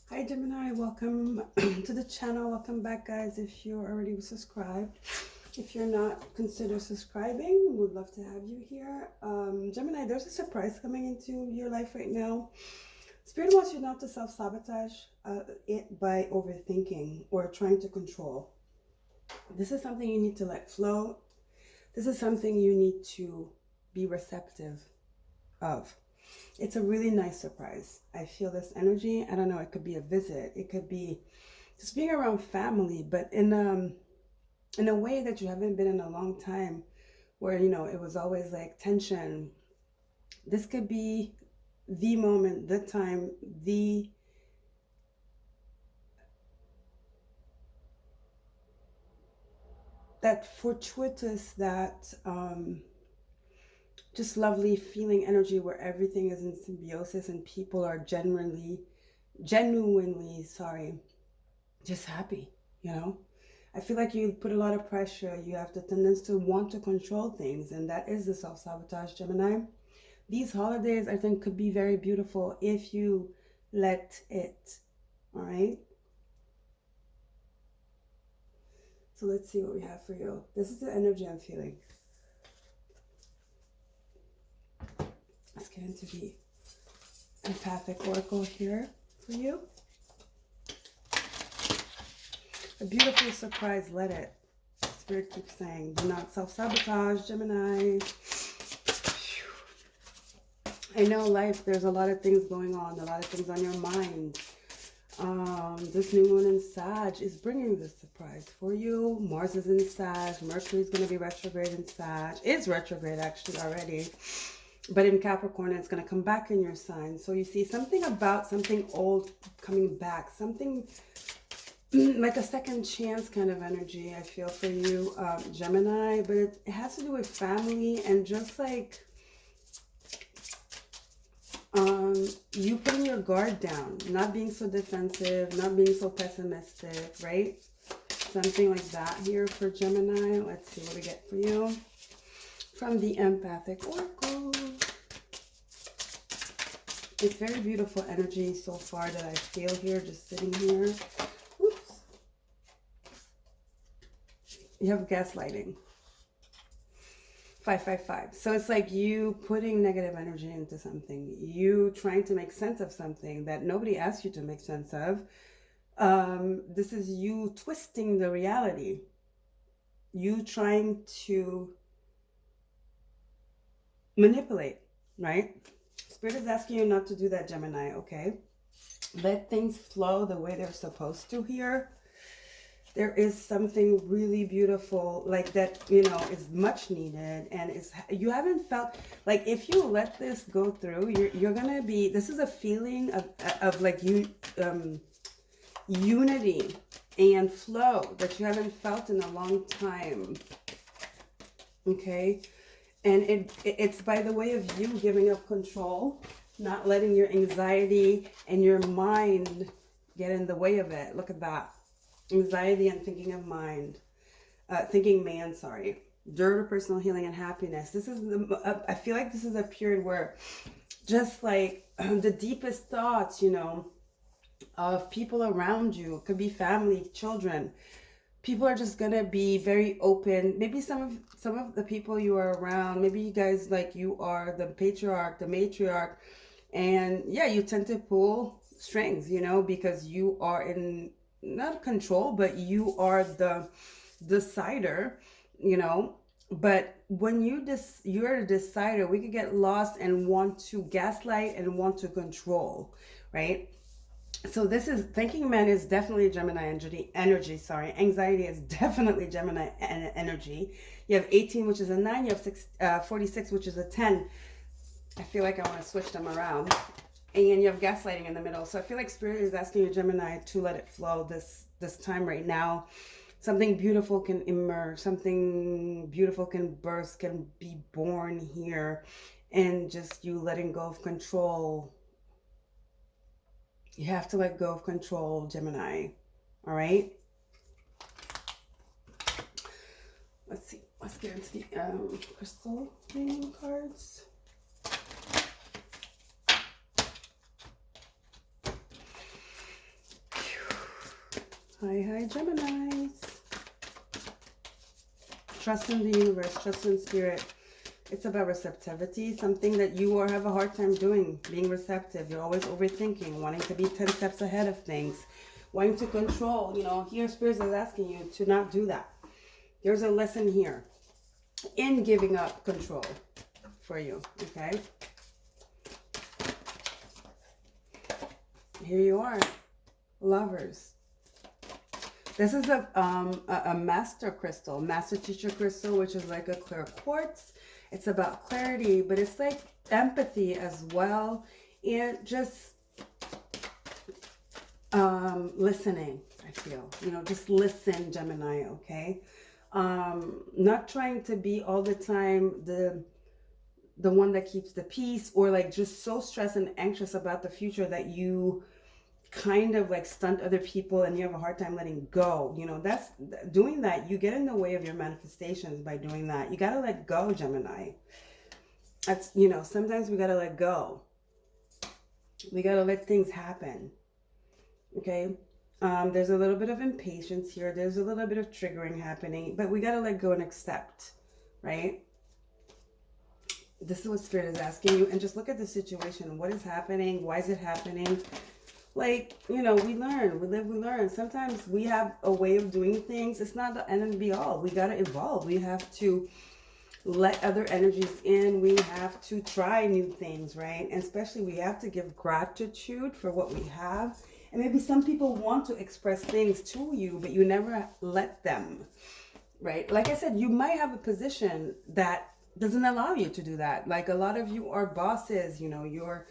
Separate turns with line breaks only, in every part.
Hi Gemini, welcome to the channel. Welcome back, guys. If you're already subscribed, if you're not, consider subscribing. Would love to have you here. Gemini, there's a surprise coming into your life right now. Spirit wants you not to self-sabotage it by overthinking or trying to control. This is something you need to let flow. This is something you need to be receptive of. It's a really nice surprise. I feel this energy. I don't know, it could be a visit. It could be just being around family, but in a way that you haven't been in a long time, where, you know, it was always like tension. This could be the moment, the time, that fortuitous, that just lovely feeling energy where everything is in symbiosis and people are genuinely, sorry, just happy, you know? I feel like you put a lot of pressure. You have the tendency to want to control things, and that is the self-sabotage, Gemini. These holidays, I think, could be very beautiful if you let it, all right? So let's see what we have for you. This is the energy I'm feeling. Let's get into the empathic oracle here for you. A beautiful surprise, let it. Spirit keeps saying, do not self-sabotage, Gemini. I know life, there's a lot of things going on, a lot of things on your mind. This new moon in Sag is bringing this surprise for you. Mars is in Sag. Mercury is going to be retrograde in Sag. Is retrograde actually already. But in Capricorn, it's going to come back in your sign. So you see something about something old coming back. Something like a second chance kind of energy I feel for you, Gemini. But it has to do with family and just like you putting your guard down, not being so defensive, not being so pessimistic, right? Something like that here for Gemini. Let's see what we get for you from the empathic oracle. It's very beautiful energy so far that I feel here, just sitting here. Oops. You have gaslighting. 555. So it's like you putting negative energy into something, you trying to make sense of something that nobody asked you to make sense of. This is you twisting the reality, you trying to manipulate, right? Spirit is asking you not to do that, Gemini, okay? Let things flow the way they're supposed to here. There is something really beautiful like that, you know, is much needed, and is you haven't felt like if you let this go through, you're gonna be. This is a feeling of like unity and flow that you haven't felt in a long time. Okay, and it's by the way of you giving up control, not letting your anxiety and your mind get in the way of it. Look at that. Anxiety and thinking of mind, thinking man, sorry. Journey to personal healing and happiness. This is I feel like this is a period where just like the deepest thoughts, you know, of people around you, could be family, children. People are just gonna be very open. Maybe some of the people you are around, maybe you guys, like, you are the patriarch, the matriarch, and yeah, you tend to pull strings, you know, because you are in not control, but you are the decider, you know. But when you're a decider, we could get lost and want to gaslight and want to control, right? So this is thinking man is definitely Gemini energy, sorry. Anxiety is definitely Gemini energy. You have 18, which is a 9. You have 46, which is a 10. I feel like I want to switch them around. And you have gaslighting in the middle. So I feel like Spirit is asking you, Gemini, to let it flow this time right now. Something beautiful can emerge. Something beautiful can burst, can be born here. And just you letting go of control. You have to let go of control, Gemini. All right? Let's see. Let's get into the crystal reading cards. Hi, Geminis. Trust in the universe, trust in spirit. It's about receptivity, something that you or have a hard time doing, being receptive. You're always overthinking, wanting to be 10 steps ahead of things, wanting to control. You know, here Spirit is asking you to not do that. There's a lesson here in giving up control for you, okay? Here you are, Lovers. This is a master crystal, master teacher crystal, which is like a clear quartz. It's about clarity, but it's like empathy as well. And just listening, I feel. You know, just listen, Gemini, okay? Not trying to be all the time the one that keeps the peace, or like just so stressed and anxious about the future that you kind of like stunt other people and you have a hard time letting go. You know, that's doing that. You get in the way of your manifestations by doing that. You got to let go, Gemini. That's, you know, sometimes we got to let go. We got to let things happen. Okay. There's a little bit of impatience here. There's a little bit of triggering happening, but we got to let go and accept, right? This is what Spirit is asking you. And just look at the situation. What is happening? Why is it happening? Like, you know, we learn, we live, we learn. Sometimes we have a way of doing things. It's not the end and be all. We got to evolve. We have to let other energies in. We have to try new things, right? And especially we have to give gratitude for what we have. And maybe some people want to express things to you, but you never let them, right? Like I said, you might have a position that doesn't allow you to do that. Like a lot of you are bosses, you know, you're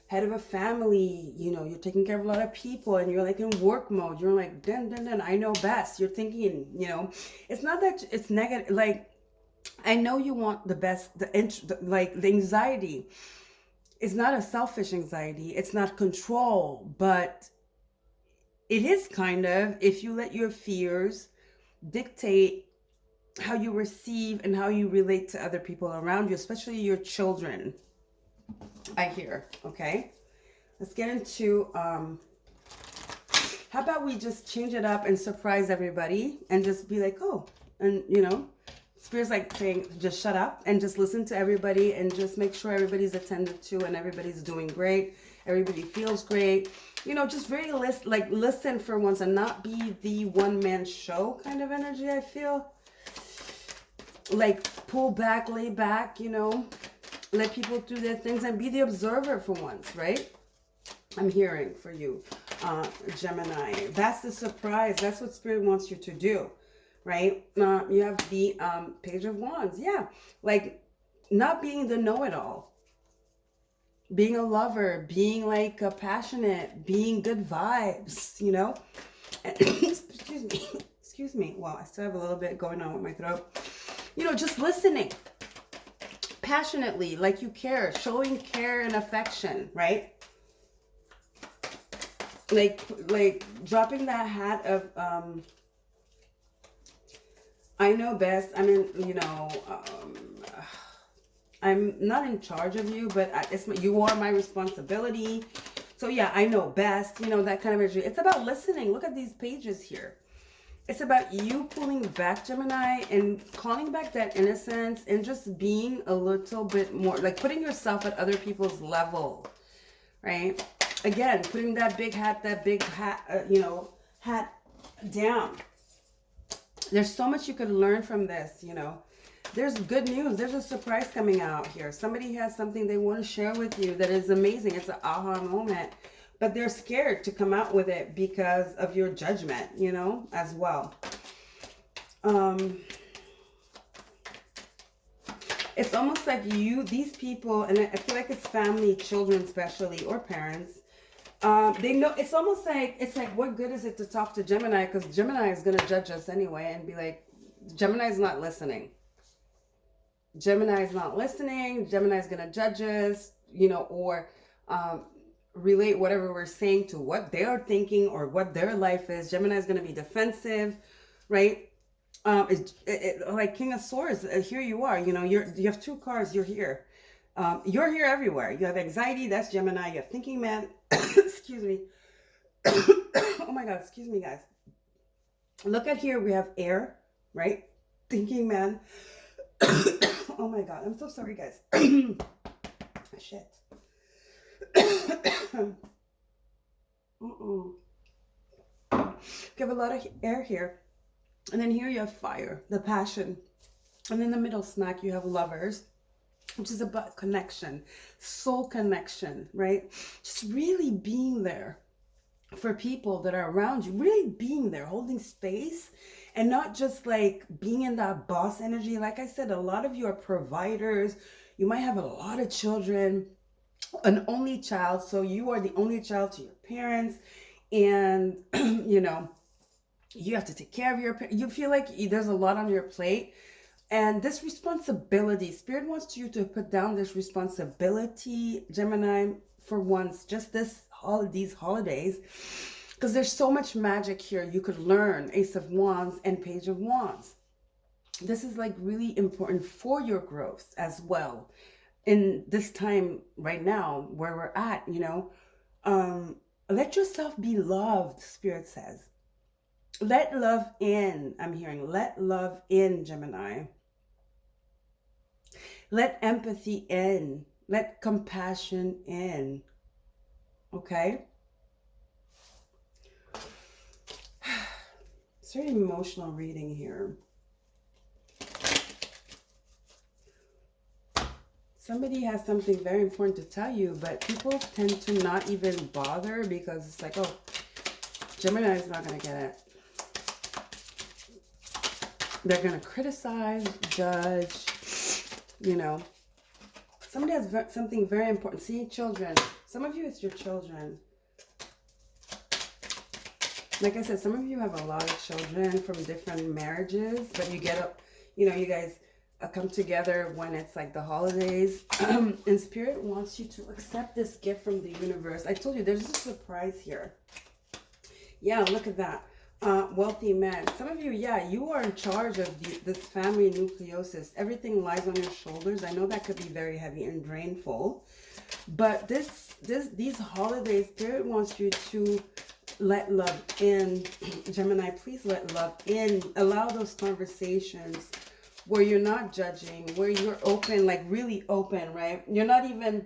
head of a family, you know, you're taking care of a lot of people and you're like in work mode. You're like, dun, I know best. You're thinking, you know, it's not that it's negative. Like, I know you want the best, like the anxiety. It's not a selfish anxiety. It's not control, but it is kind of, if you let your fears dictate how you receive and how you relate to other people around you, especially your children. I hear, okay? Let's get into, how about we just change it up and surprise everybody and just be like, oh, and you know, Spirit's like saying, just shut up and just listen to everybody and just make sure everybody's attended to and everybody's doing great. Everybody feels great. You know, just very listen for once and not be the one-man show kind of energy, I feel. Like pull back, lay back, you know. Let people do their things and be the observer for once, right? I'm hearing for you, Gemini. That's the surprise. That's what Spirit wants you to do, right? You have the Page of Wands. Yeah, like not being the know-it-all. Being a lover, being like passionate, being good vibes, you know? Excuse me. Well, I still have a little bit going on with my throat. You know, just listening. Passionately, like you care, showing care and affection, right? Like dropping that hat of I know best. I mean, you know, I'm not in charge of you, but you are my responsibility. So yeah, I know best, you know, that kind of energy. It's about listening. Look at these pages here. It's about you pulling back, Gemini, and calling back that innocence and just being a little bit more, like putting yourself at other people's level, right? Again, putting that big hat, you know, hat down. There's so much you could learn from this, you know. There's good news. There's a surprise coming out here. Somebody has something they want to share with you that is amazing. It's an aha moment. But they're scared to come out with it because of your judgment, you know, as well. It's almost like these people, and I feel like it's family, children especially, or parents. They know, it's almost like, what good is it to talk to Gemini? Because Gemini is going to judge us anyway and be like, Gemini is not listening. Gemini is not listening. Gemini is going to judge us, you know, or relate whatever we're saying to what they are thinking or what their life is. Gemini is going to be defensive, right? Like King of Swords, here you are, you know, you have two cards, you're here. You're here everywhere. You have anxiety, that's Gemini. You have thinking man, excuse me. Oh my God, excuse me, guys. Look at here, we have air, right? Thinking man. Oh my God, I'm so sorry, guys. Shit. Mm-mm. You have a lot of air here. And then here you have fire, the passion. And in the middle snack, you have lovers, which is about connection, soul connection, right? Just really being there for people that are around you, really being there, holding space, and not just like being in that boss energy. Like I said, a lot of you are providers. You might have a lot of children, an only child. So you are the only child to your parents. And, you know, you have to take care of your parents. You feel like there's a lot on your plate. And this responsibility, Spirit wants you to put down this responsibility, Gemini, for once, just these holidays, because there's so much magic here you could learn. Ace of Wands and Page of Wands. This is like really important for your growth as well. In this time right now where we're at, you know, let yourself be loved, Spirit says. Let love in. I'm hearing let love in, Gemini. Let empathy in. Let compassion in. Okay? It's very emotional reading here. Somebody has something very important to tell you, but people tend to not even bother because it's like, oh, Gemini is not going to get it. They're going to criticize, judge, you know. Somebody has something very important. See, children. Some of you, it's your children. Like I said, some of you have a lot of children from different marriages, but you get up, you know, you guys come together when it's like the holidays. And Spirit wants you to accept this gift from the universe. I told you, there's a surprise here. Yeah, look at that. Wealthy man. Some of you, yeah, you are in charge of this family nucleosis. Everything lies on your shoulders. I know that could be very heavy and drainful, but these holidays, Spirit wants you to let love in. Gemini, please let love in. Allow those conversations where you're not judging, where you're open, like really open, right? You're not even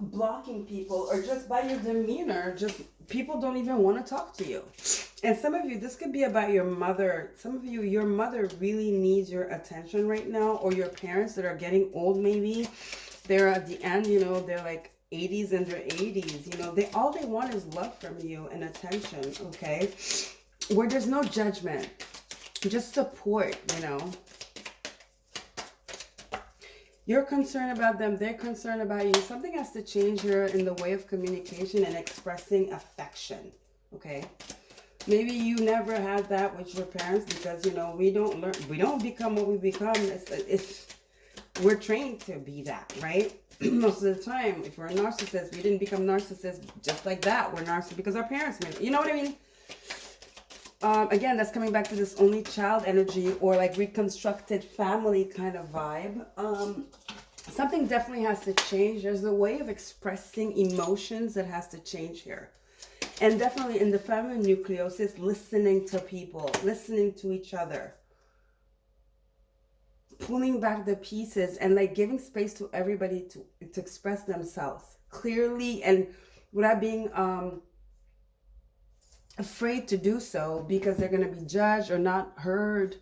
blocking people, or just by your demeanor, just people don't even want to talk to you. And some of you, this could be about your mother. Some of you, your mother really needs your attention right now, or your parents that are getting old, maybe they're at the end, you know, they're like 80s and their 80s, you know, all they want is love from you and attention. Okay, where there's no judgment, just support, you know. You're concerned about them, they're concerned about you. Something has to change here in the way of communication and expressing affection, okay? Maybe you never had that with your parents because, you know, we don't become what we become. We're trained to be that, right? Most of the time, if we're a narcissist, we didn't become narcissists just like that. We're narcissists because our parents made it. You know what I mean? Again, that's coming back to this only child energy, or like reconstructed family kind of vibe. Something definitely has to change. There's a way of expressing emotions that has to change here. And definitely in the family nucleosis, listening to people, listening to each other, pulling back the pieces and like giving space to everybody to express themselves clearly and without being afraid to do so because they're going to be judged or not heard.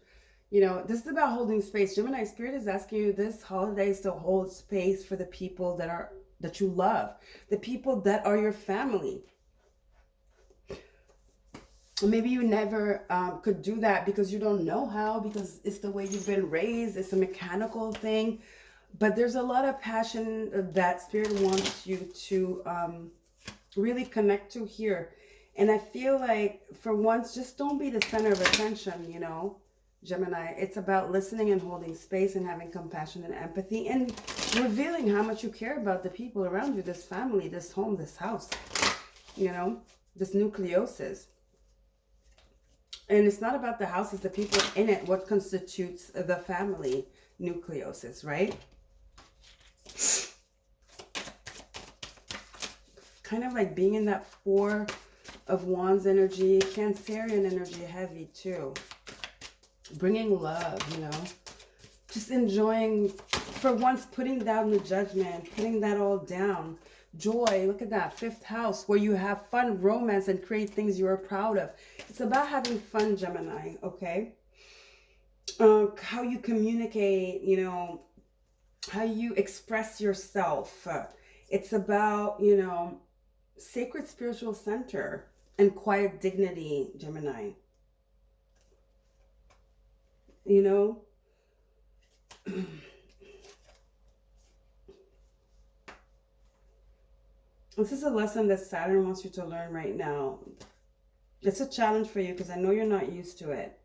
You know, this is about holding space. Gemini, Spirit is asking you this holidays to hold space for the people that you love, the people that are your family. Maybe you never could do that because you don't know how, because it's the way you've been raised. It's a mechanical thing. But there's a lot of passion that Spirit wants you to really connect to here. And I feel like for once, just don't be the center of attention, you know, Gemini. It's about listening and holding space and having compassion and empathy and revealing how much you care about the people around you, this family, this home, this house, you know, this nucleosis. And it's not about the house, it's the people in it, what constitutes the family nucleosis, right? Kind of like being in that 4 of Wands energy, Cancerian energy heavy too. Bringing love, you know. Just enjoying, for once, putting down the judgment, putting that all down. Joy, look at that, 5th house, where you have fun, romance, and create things you are proud of. It's about having fun, Gemini, okay? How you communicate, you know, how you express yourself. It's about, you know, sacred spiritual center and quiet dignity, Gemini. You know? This is a lesson that Saturn wants you to learn right now. It's a challenge for you because I know you're not used to it.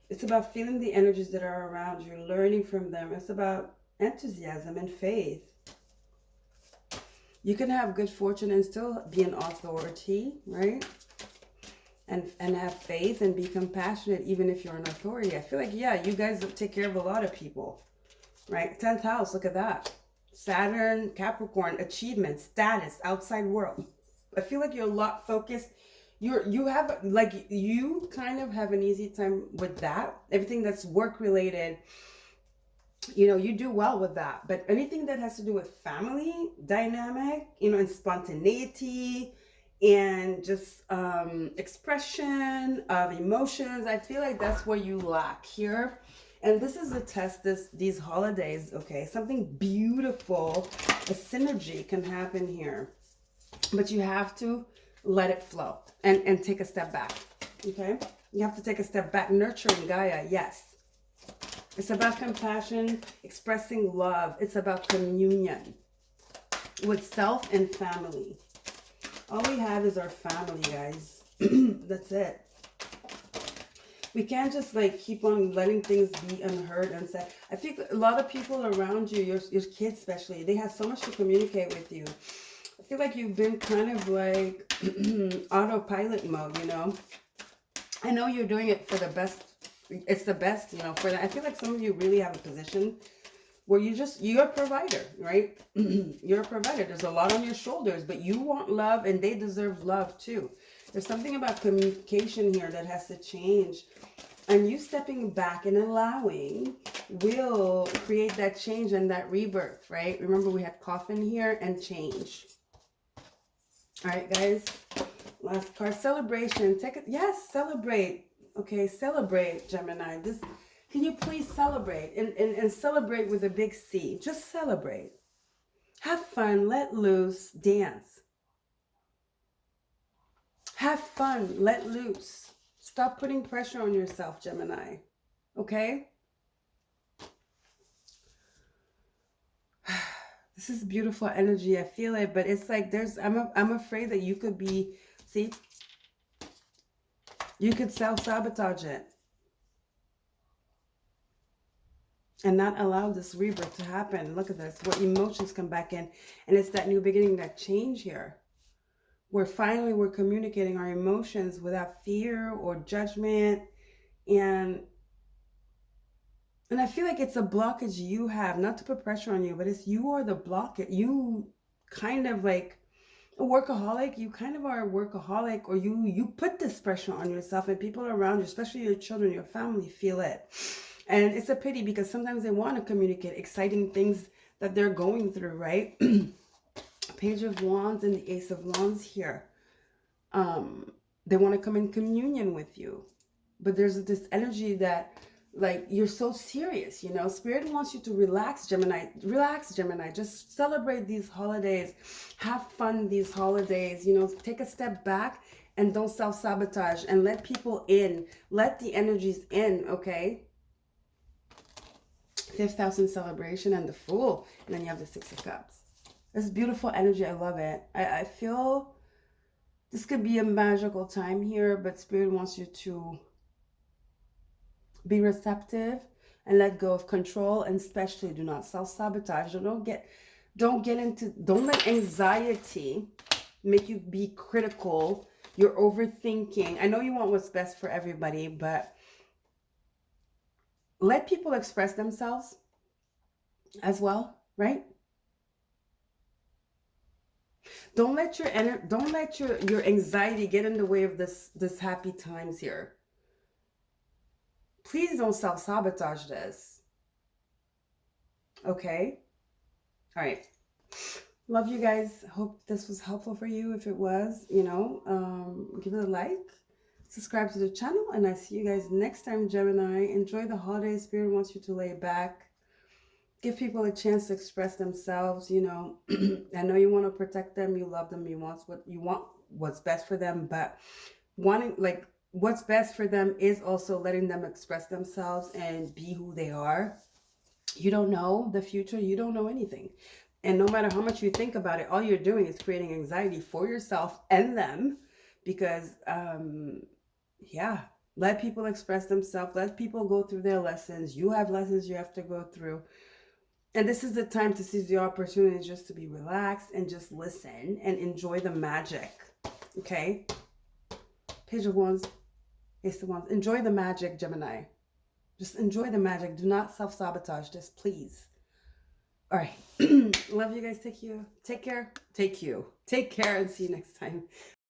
It's about feeling the energies that are around you, learning from them. It's about enthusiasm and faith. You can have good fortune and still be an authority, right? And have faith and be compassionate even if you're an authority. I feel like, yeah, you guys take care of a lot of people, right? 10th house, look at that. Saturn, Capricorn, achievement, status, outside world. I feel like you're a lot focused. You have, like, you kind of have an easy time with that. Everything that's work related, you know, you do well with that. But anything that has to do with family dynamic, you know, and spontaneity and just expression of emotions, I feel like that's where you lack here. And this is a test, these holidays, okay? Something beautiful, a synergy can happen here. But you have to let it flow and take a step back, okay? You have to take a step back. Nurturing Gaia, yes. It's about compassion, expressing love. It's about communion with self and family. All we have is our family, guys. That's it. We can't just like keep on letting things be unheard and said. I think a lot of people around you, your kids especially, they have so much to communicate with you. I feel like you've been kind of like autopilot mode, you know. I know you're doing it for the best. It's the best, you know, for that. I feel like some of you really have a position where you're a provider, right? You're a provider. There's a lot on your shoulders, but you want love and they deserve love too. There's something about communication here that has to change. And you stepping back and allowing will create that change and that rebirth, right? Remember we had coffin here and change. All right, guys. Last card, celebration. Take it. Yes, celebrate. Okay, celebrate, Gemini. Can you please celebrate and celebrate with a big C? Just celebrate. Have fun, let loose, dance. Have fun, let loose. Stop putting pressure on yourself, Gemini. Okay? This is beautiful energy. I feel it, but it's like I'm afraid that you could be, see? You could self-sabotage it. And not allow this rebirth to happen. Look at this, where emotions come back in. And it's that new beginning, that change here. Where finally we're communicating our emotions without fear or judgment. And I feel like it's a blockage you have, not to put pressure on you, but it's you are the blockage. You kind of like a workaholic. You kind of are a workaholic, or you put this pressure on yourself, and people around you, especially your children, your family, feel it. And it's a pity because sometimes they want to communicate exciting things that they're going through, right? Page of Wands and the Ace of Wands here. They want to come in communion with you. But there's this energy that, like, you're so serious, you know? Spirit wants you to relax, Gemini. Relax, Gemini. Just celebrate these holidays. Have fun these holidays. You know, take a step back and don't self-sabotage. And let people in. Let the energies in, okay? 5th house in celebration and the Fool. And then you have the 6 of Cups. This beautiful energy. I love it. I feel this could be a magical time here, but Spirit wants you to be receptive and let go of control, and especially do not self-sabotage. Don't let anxiety make you be critical. You're overthinking. I know you want what's best for everybody, but let people express themselves as well, right? Don't let your anxiety get in the way of this happy times here. Please don't self-sabotage this. Okay? All right. Love you guys. Hope this was helpful for you. If it was, give it a like, subscribe to the channel, and I see you guys next time, Gemini. Enjoy the holidays. Spirit wants you to lay back. Give people a chance to express themselves. I know you want to protect them. You love them. You want what's best for them, but what's best for them is also letting them express themselves and be who they are. You don't know the future. You don't know anything. And no matter how much you think about it, all you're doing is creating anxiety for yourself and them because, let people express themselves. Let people go through their lessons. You have lessons you have to go through. And this is the time to seize the opportunity just to be relaxed and just listen and enjoy the magic. Okay? Page of Wands, Ace of Wands. Enjoy the magic, Gemini. Just enjoy the magic. Do not self-sabotage this, please. All right. Love you guys. Take care. Take care and see you next time.